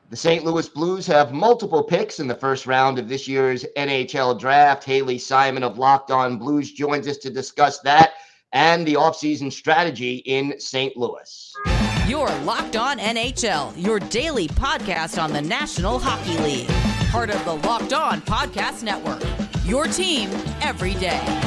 The St. Louis Blues have multiple picks in the first round of this year's NHL Draft. Haley Simon of Locked On Blues joins us to discuss that and the offseason strategy in St. Louis. You're Locked On NHL, your daily podcast on the National Hockey League. Part of the Locked On Podcast Network, your team every day.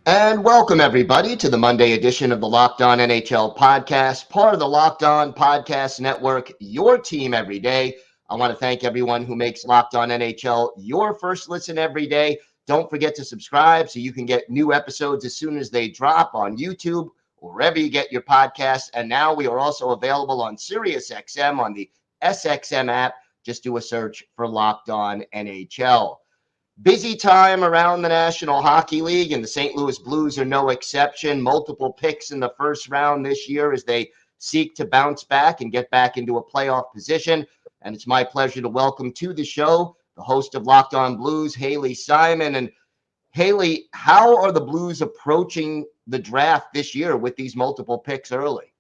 And welcome, everybody, to the Monday edition of the Locked On NHL Podcast, part of the Locked On Podcast Network, your team every day. I want to thank everyone who makes Locked On NHL your first listen every day. Don't forget to subscribe so you can get new episodes as soon as they drop on YouTube or wherever you get your podcasts. And now we are also available on SiriusXM on the SXM app. Just do a search for Locked On NHL. Busy time around the National Hockey League, and the St. Louis Blues are no exception. Multiple picks in the first round this year as they seek to bounce back and get back into a playoff position. And it's my pleasure to welcome to the show the host of Locked On Blues, Haley Simon. And Haley, how are the Blues approaching the draft this year with these multiple picks early?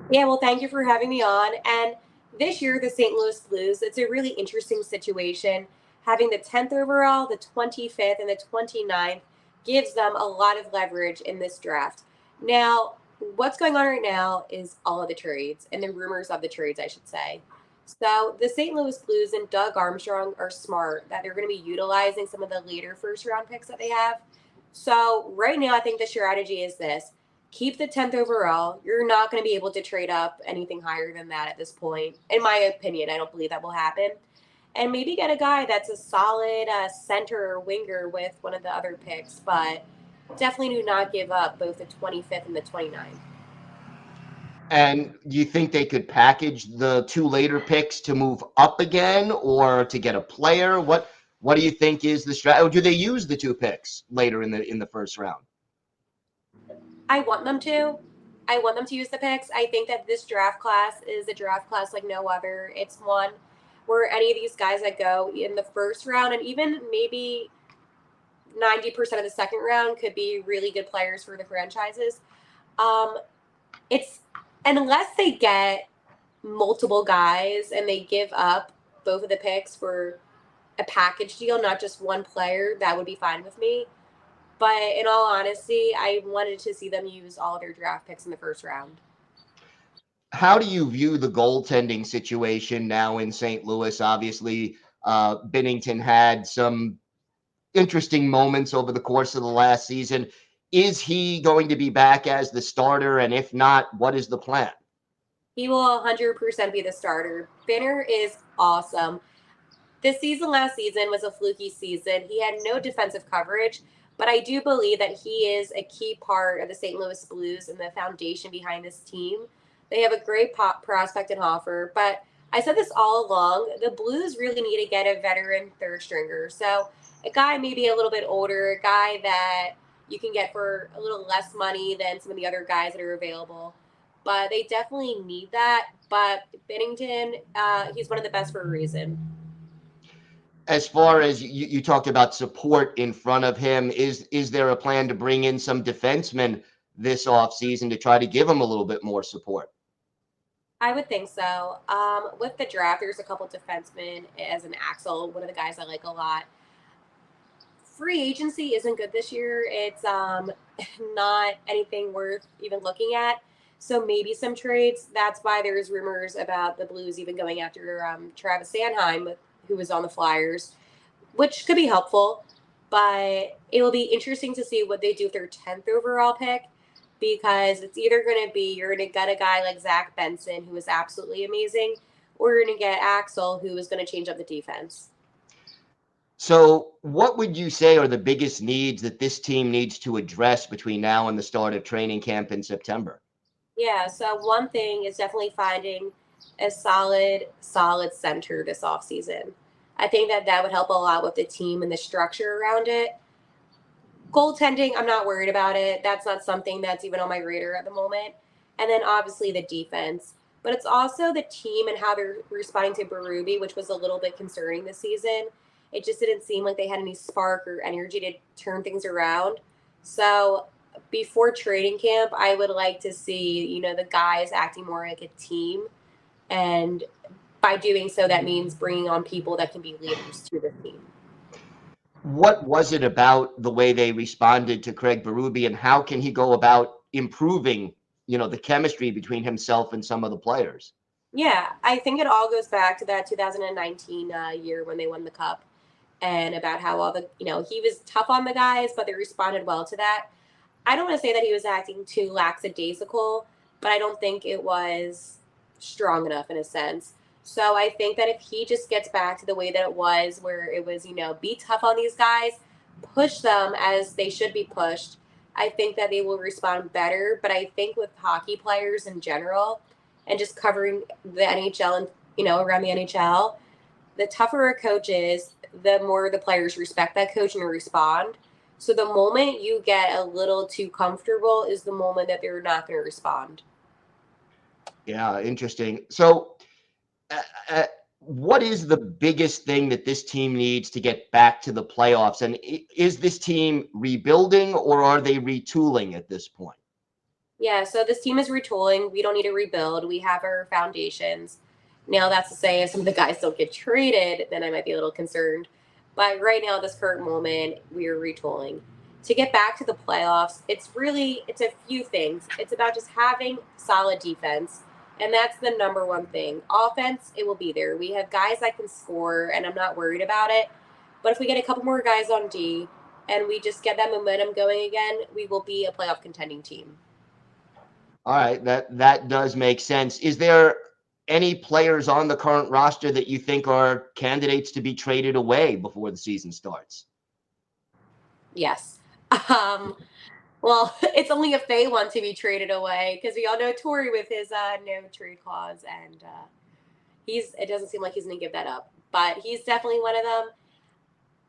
Yeah, well, thank you for having me on. And this year, the St. Louis Blues, it's a really interesting situation. Having the 10th overall, the 25th, and the 29th gives them a lot of leverage in this draft. Now, what's going on right now is all of the trades and the rumors of the trades, I should say. So the St. Louis Blues and Doug Armstrong are smart that they're going to be utilizing some of the later first-round picks that they have. So right now, I think the strategy is this. Keep the 10th overall. You're not going to be able to trade up anything higher than that at this point. In my opinion, I don't believe that will happen. And maybe get a guy that's a solid center or winger with one of the other picks, but definitely do not give up both the 25th and the 29th. And do you think they could package the two later picks to move up again or to get a player? What do you think is the strategy? Or do they use the two picks later in the first round? I want them to. I want them to use the picks. I think that this draft class is a draft class like no other. It's one where any of these guys that go in the first round and even maybe 90% of the second round could be really good players for the franchises. It's unless they get multiple guys and they give up both of the picks for a package deal, not just one player, that would be fine with me. But in all honesty, I wanted to see them use all of their draft picks in the first round. How do you view the goaltending situation now in St. Louis? Obviously, Binnington had some interesting moments over the course of the last season. Is he going to be back as the starter? And if not, what is the plan? He will 100% be the starter. Binner is awesome. This season, last season, was a fluky season. He had no defensive coverage, but I do believe that he is a key part of the St. Louis Blues and the foundation behind this team. They have a great prospect in Hoffer, but I said this all along, the Blues really need to get a veteran third stringer. So a guy maybe a little bit older, a guy that you can get for a little less money than some of the other guys that are available. But they definitely need that. But Binnington, he's one of the best for a reason. As far as you talked about support in front of him, is there a plan to bring in some defensemen this offseason to try to give him a little bit more support? I would think so. With the draft, there's a couple defensemen as an Axel, one of the guys I like a lot. Free agency isn't good this year. It's not anything worth even looking at. So maybe some trades. That's why there's rumors about the Blues even going after Travis Sanheim, who was on the Flyers, which could be helpful. But it will be interesting to see what they do with their 10th overall pick. Because it's either going to be you're going to get a guy like Zach Benson, who is absolutely amazing, or you're going to get Axel, who is going to change up the defense. So what would you say are the biggest needs that this team needs to address between now and the start of training camp in September? Yeah, so one thing is definitely finding a solid center this offseason. I think that would help a lot with the team and the structure around it. Goaltending, I'm not worried about it. That's not something that's even on my radar at the moment. And then obviously the defense. But it's also the team and how they're responding to Berube, which was a little bit concerning this season. it just didn't seem like they had any spark or energy to turn things around. So before training camp, I would like to see, the guys acting more like a team. And by doing so, that means bringing on people that can be leaders to the team. What was it about the way they responded to Craig Berube, and how can he go about improving, the chemistry between himself and some of the players? Yeah, I think it all goes back to that 2019 year when they won the Cup, and about how all the, he was tough on the guys, but they responded well to that. I don't want to say that he was acting too lackadaisical, but I don't think it was strong enough in a sense. So I think that if he just gets back to the way that it was, where it was, be tough on these guys, push them as they should be pushed, I think that they will respond better. But I think with hockey players in general and just covering the NHL and, around the NHL, the tougher a coach is, the more the players respect that coach and respond. So the moment you get a little too comfortable is the moment that they're not going to respond. Yeah, interesting. So what is the biggest thing that this team needs to get back to the playoffs? And is this team rebuilding, or are they retooling at this point? Yeah, so this team is retooling. We don't need to rebuild. We have our foundations. Now, that's to say, if some of the guys don't get traded, then I might be a little concerned. But right now, at this current moment, we are retooling. To get back to the playoffs, it's a few things. It's about just having solid defense. And that's the number one thing. Offense, it will be there. We have guys that can score, and I'm not worried about it. But if we get a couple more guys on D and we just get that momentum going again, we will be a playoff contending team. All right, that does make sense. Is there any players on the current roster that you think are candidates to be traded away before the season starts? Yes. Well, it's only if they want to be traded away, because we all know Torrey with his no trade clause, and it doesn't seem like he's going to give that up. But he's definitely one of them.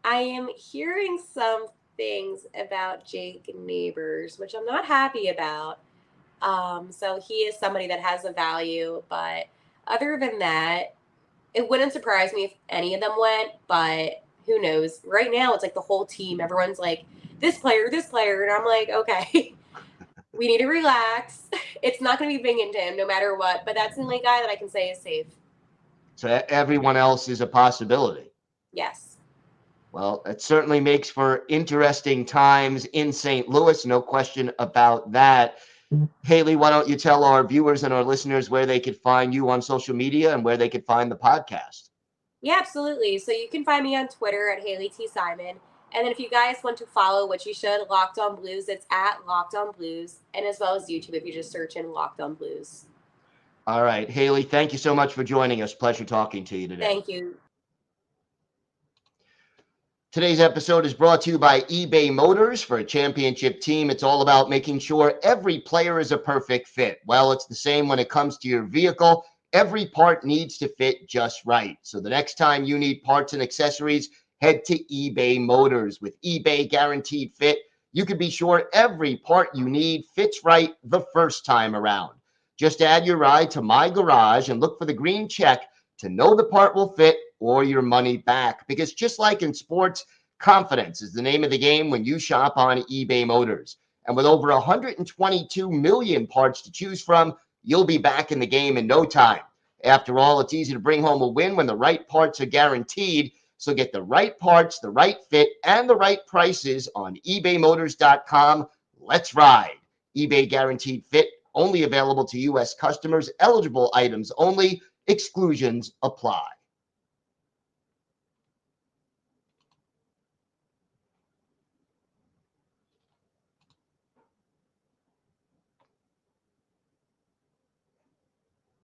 I am hearing some things about Jake Neighbors, which I'm not happy about. So he is somebody that has a value, but other than that, it wouldn't surprise me if any of them went, but who knows? Right now, it's like the whole team. Everyone's like, this player, and I'm like, okay, we need to relax. It's not going to be Binghamton no matter what, but that's the only guy that I can say is safe. So everyone else is a possibility. Yes. Well, it certainly makes for interesting times in St. Louis, no question about that. Haley, why don't you tell our viewers and our listeners where they could find you on social media and where they could find the podcast? Yeah, absolutely. So you can find me on Twitter at Haley T. Simon. And then if you guys want to follow, which you should, Locked On Blues, it's at Locked On Blues, and as well as YouTube if you just search in Locked On Blues. All right, Haley, thank you so much for joining us. Pleasure talking to you today. Thank you. Today's episode is brought to you by eBay Motors. For a championship team, it's all about making sure every player is a perfect fit. Well, it's the same when it comes to your vehicle. Every part needs to fit just right. So the next time you need parts and accessories, head to eBay Motors. With eBay Guaranteed Fit, you can be sure every part you need fits right the first time around. Just add your ride to My Garage and look for the green check to know the part will fit or your money back. Because just like in sports, confidence is the name of the game when you shop on eBay Motors. And with over 122 million parts to choose from, you'll be back in the game in no time. After all, it's easy to bring home a win when the right parts are guaranteed. So get the right parts, the right fit, and the right prices on ebaymotors.com. Let's ride. eBay Guaranteed Fit, only available to U.S. customers. Eligible items only. Exclusions apply.